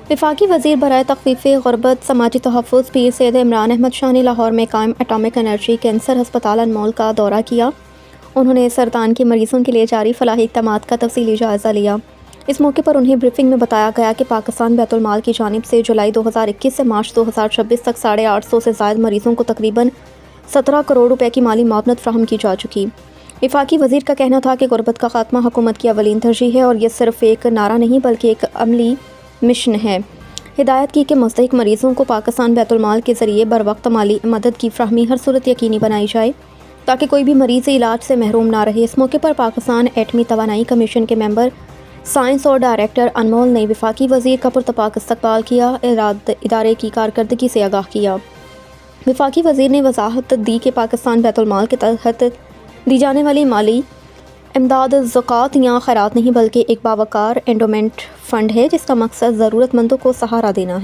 وفاقی وزیر برائے تخفیف غربت سماجی تحفظ پیر سید عمران احمد شاہ نے لاہور میں قائم اٹامک انرجی کینسر ہسپتال انمول کا دورہ کیا۔ انہوں نے سرطان کے مریضوں کے لیے جاری فلاحی اقدامات کا تفصیلی جائزہ لیا۔ اس موقع پر انہیں بریفنگ میں بتایا گیا کہ پاکستان بیت المال کی جانب سے جولائی 2021 سے مارچ 2026 تک 850 سے زائد مریضوں کو تقریباً 17 کروڑ روپے کی مالی معاونت فراہم کی جا چکی۔ وفاقی وزیر کا کہنا تھا کہ غربت کا خاتمہ حکومت کی اولین ترجیح ہے اور یہ صرف ایک نعرہ نہیں بلکہ ایک عملی مشن ہے۔ ہدایت کی کہ مستحق مریضوں کو پاکستان بیت المال کے ذریعے بروقت مالی مدد کی فراہمی ہر صورت یقینی بنائی جائے تاکہ کوئی بھی مریض علاج سے محروم نہ رہے۔ اس موقع پر پاکستان ایٹمی توانائی کمیشن کے ممبر سائنس اور ڈائریکٹر انمول نے وفاقی وزیر کا پرتپاک استقبال کیا، ادارے کی کارکردگی سے آگاہ کیا۔ وفاقی وزیر نے وضاحت دی کہ پاکستان بیت المال کے تحت دی جانے والی مالی امداد زکوٰۃ یا خیرات نہیں بلکہ ایک باوقار انڈومنٹ فنڈ ہے جس کا مقصد ضرورت مندوں کو سہارا دینا ہے۔